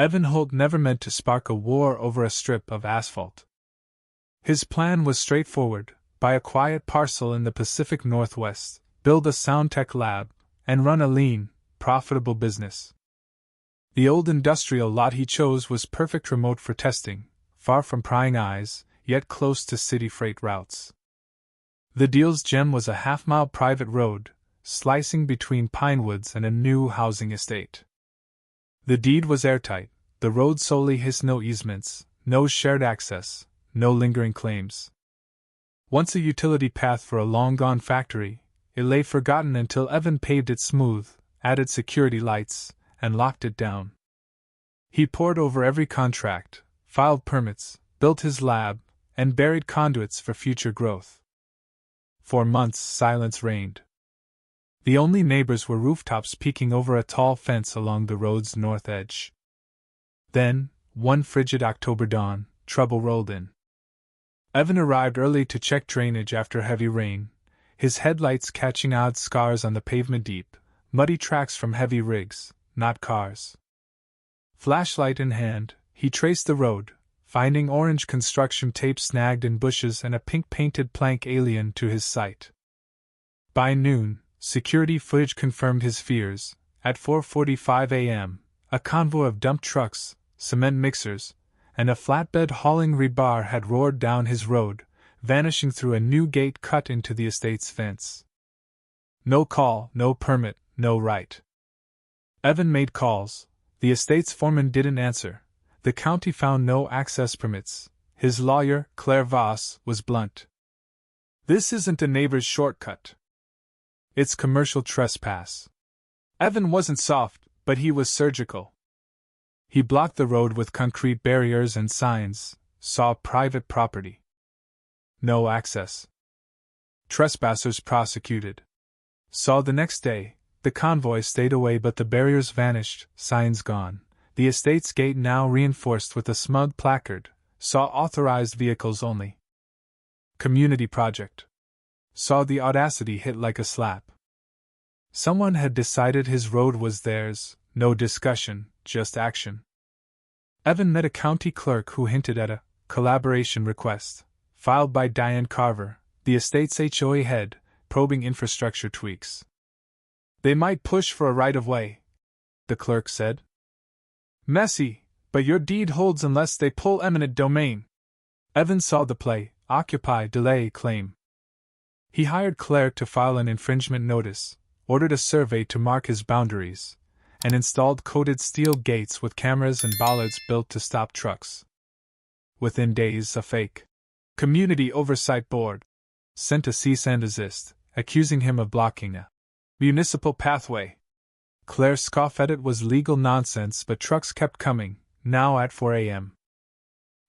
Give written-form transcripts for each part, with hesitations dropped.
Evan Holt never meant to spark a war over a strip of asphalt. His plan was straightforward: buy a quiet parcel in the Pacific Northwest, build a sound tech lab, and run a lean, profitable business. The old industrial lot he chose was perfect remote for testing, far from prying eyes, yet close to city freight routes. The deal's gem was a half-mile private road, slicing between pine woods and a new housing estate. The deed was airtight, the road solely his, no easements, no shared access, no lingering claims. Once a utility path for a long-gone factory, it lay forgotten until Evan paved it smooth, added security lights, and locked it down. He pored over every contract, filed permits, built his lab, and buried conduits for future growth. For months silence reigned. The only neighbors were rooftops peeking over a tall fence along the road's north edge. Then, one frigid October dawn, trouble rolled in. Evan arrived early to check drainage after heavy rain, his headlights catching odd scars on the pavement, deep, muddy tracks from heavy rigs, not cars. Flashlight in hand, he traced the road, finding orange construction tape snagged in bushes and a pink-painted plank alien to his sight. By noon, security footage confirmed his fears. At 4:45 a.m., a convoy of dump trucks, cement mixers, and a flatbed hauling rebar had roared down his road, vanishing through a new gate cut into the estate's fence. No call, no permit, no right. Evan made calls. The estate's foreman didn't answer. The county found no access permits. His lawyer, Claire Voss, was blunt. "This isn't a neighbor's shortcut. It's commercial trespass." Evan wasn't soft, but he was surgical. He blocked the road with concrete barriers and signs, saw private property. No access. Trespassers prosecuted. Saw the next day, the convoy stayed away but the barriers vanished, signs gone. The estate's gate now reinforced with a smug placard, saw authorized vehicles only. Community project. Saw the audacity hit like a slap. Someone had decided his road was theirs, no discussion, just action. Evan met a county clerk who hinted at a collaboration request, filed by Diane Carver, the estate's HOA head, probing infrastructure tweaks. "They might push for a right-of-way," the clerk said. "Messy, but your deed holds unless they pull eminent domain." Evan saw the play: occupy, delay, claim. He hired Claire to file an infringement notice, ordered a survey to mark his boundaries, and installed coated steel gates with cameras and bollards built to stop trucks. Within days, a fake Community Oversight Board sent a cease and desist, accusing him of blocking a municipal pathway. Claire scoffed at it was legal nonsense, but trucks kept coming, now at 4 a.m.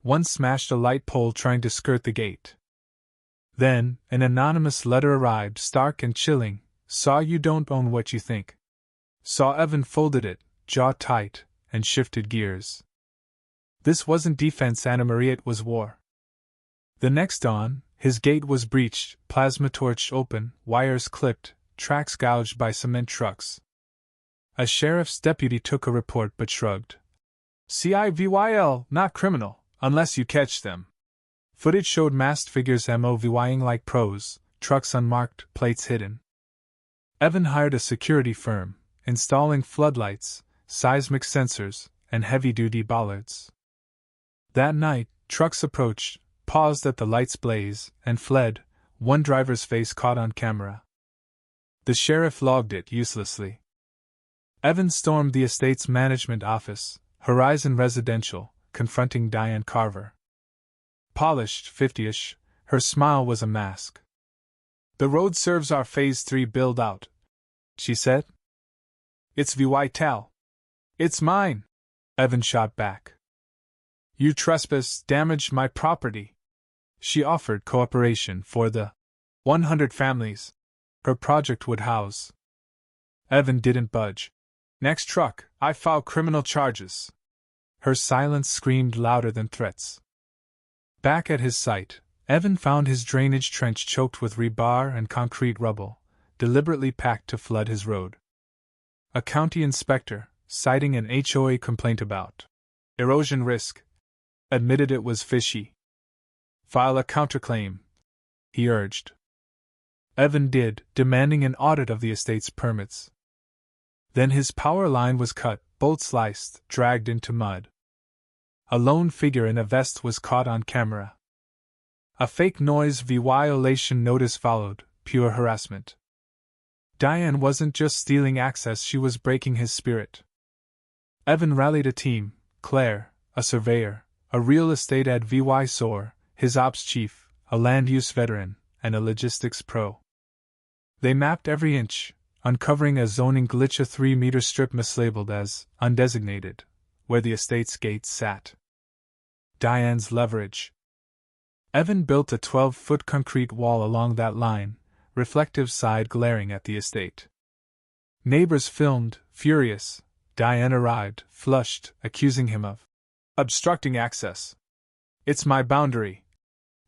One smashed a light pole trying to skirt the gate. Then, an anonymous letter arrived, stark and chilling: "Saw you don't own what you think." Saw Evan folded it, jaw tight, and shifted gears. This wasn't defense, Anna Marie, it was war. The next dawn, his gate was breached, plasma torch open, wires clipped, tracks gouged by cement trucks. A sheriff's deputy took a report but shrugged. "Civil, not criminal, unless you catch them." Footage showed masked figures moving like pros, trucks unmarked, plates hidden. Evan hired a security firm, installing floodlights, seismic sensors, and heavy-duty bollards. That night, trucks approached, paused at the light's blaze, and fled, one driver's face caught on camera. The sheriff logged it uselessly. Evan stormed the estate's management office, Horizon Residential, confronting Diane Carver. Polished, 50-ish, her smile was a mask. "The road serves our Phase 3 build-out," she said. "It's vital. It's mine," Evan shot back. "You trespass, damaged my property." She offered cooperation for the 100 families her project would house. Evan didn't budge. "Next truck, I file criminal charges." Her silence screamed louder than threats. Back at his site, Evan found his drainage trench choked with rebar and concrete rubble, deliberately packed to flood his road. A county inspector, citing an HOA complaint about Erosion risk. Admitted it was fishy. File a counterclaim, he urged. Evan did, demanding an audit of the estate's permits. Then his power line was cut, bolt sliced, dragged into mud. A lone figure in a vest was caught on camera. A fake noise violation notice followed, pure harassment. Diane wasn't just stealing access, she was breaking his spirit. Evan rallied a team: Claire, a surveyor, a real estate advisor, his ops chief, a land use veteran, and a logistics pro. They mapped every inch, uncovering a zoning glitch: a 3-meter strip mislabeled as undesignated, where the estate's gate sat. Diane's leverage. Evan built a 12-foot concrete wall along that line, reflective side glaring at the estate. Neighbors filmed, furious. Diane arrived, flushed, accusing him of obstructing access. "It's my boundary,"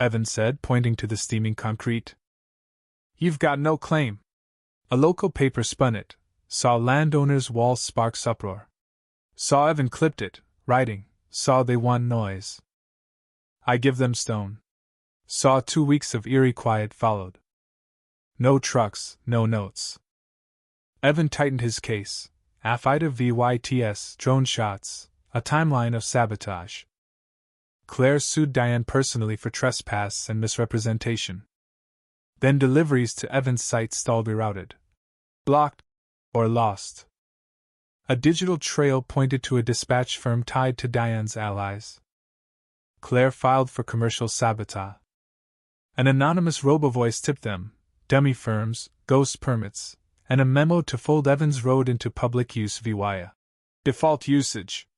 Evan said, pointing to the steaming concrete. "You've got no claim." A local paper spun it, saw landowner's wall sparks uproar. Saw Evan clipped it, writing, saw they want noise. "I give them stone." Saw 2 weeks of eerie quiet followed. No trucks, no notes. Evan tightened his case. Affida VYTS, drone shots, a timeline of sabotage. Claire sued Diane personally for trespass and misrepresentation. Then deliveries to Evan's site stalled, rerouted, blocked, or lost. A digital trail pointed to a dispatch firm tied to Diane's allies. Claire filed for commercial sabotage. An anonymous robo-voice tipped them: dummy firms, ghost permits, and a memo to fold Evans Road into public use via default usage.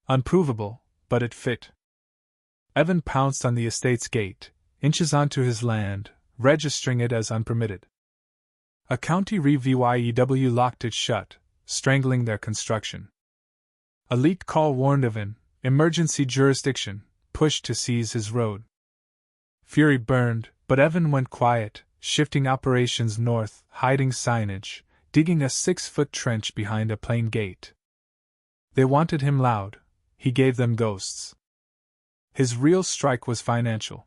Unprovable, but it fit. Evan pounced on the estate's gate, inches onto his land, registering it as unpermitted. A county VYEW locked it shut, strangling their construction. A leaked call warned of an emergency jurisdiction, pushed to seize his road. Fury burned, but Evan went quiet, shifting operations north, hiding signage, digging a 6-foot trench behind a plain gate. They wanted him loud, he gave them ghosts. His real strike was financial.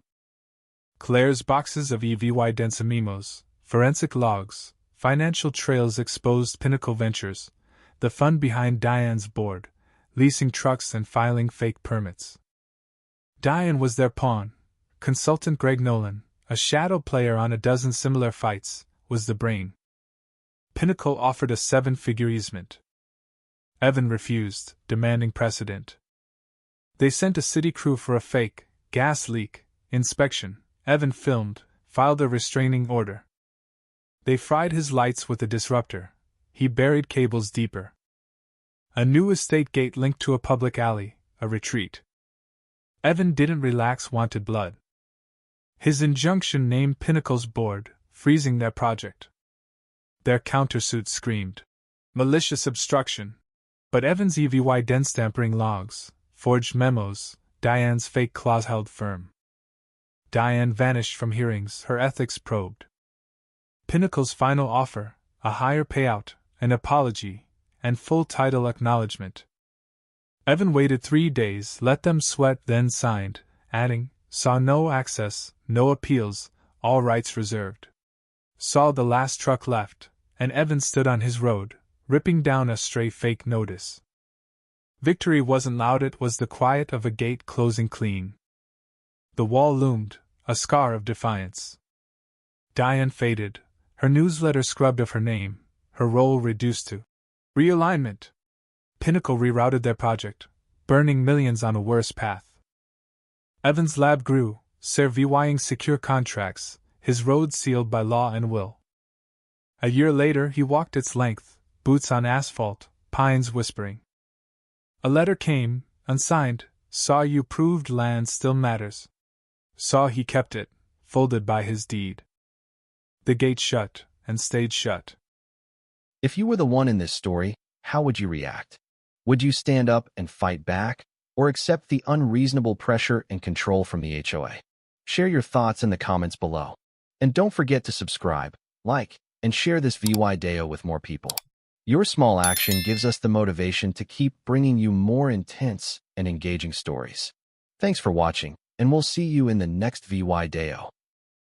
Claire's boxes of EVY densa memos, forensic logs, financial trails exposed Pinnacle Ventures, the fund behind Diane's board, leasing trucks and filing fake permits. Diane was their pawn. Consultant Greg Nolan, a shadow player on a dozen similar fights, was the brain. Pinnacle offered a 7-figure easement. Evan refused, demanding precedent. They sent a city crew for a fake gas leak inspection. Evan filmed, filed a restraining order. They fried his lights with a disruptor. He buried cables deeper. A new estate gate linked to a public alley, a retreat. Evan didn't relax, wanted blood. His injunction named Pinnacle's board, freezing their project. Their countersuit screamed malicious obstruction. But Evan's EVY dense tampering logs, forged memos, Diane's fake clause held firm. Diane vanished from hearings, her ethics probed. Pinnacle's final offer: a higher payout, an apology, and full title acknowledgement. Evan waited 3 days, let them sweat, then signed, adding, saw no access, no appeals, all rights reserved. Saw the last truck left, and Evan stood on his road, ripping down a stray fake notice. Victory wasn't loud, it was the quiet of a gate closing clean. The wall loomed, a scar of defiance. Diane faded, her newsletter scrubbed of her name, her role reduced to realignment. Pinnacle rerouted their project, burning millions on a worse path. Evan's lab grew, surveying secure contracts, his road sealed by law and will. A year later he walked its length, boots on asphalt, pines whispering. A letter came, unsigned: saw you proved land still matters. Saw he kept it, folded by his deed. The gate shut, and stayed shut. If you were the one in this story, how would you react? Would you stand up and fight back, or accept the unreasonable pressure and control from the HOA? Share your thoughts in the comments below. And don't forget to subscribe, like, and share this VY Deo with more people. Your small action gives us the motivation to keep bringing you more intense and engaging stories. Thanks for watching, and we'll see you in the next VY Deo.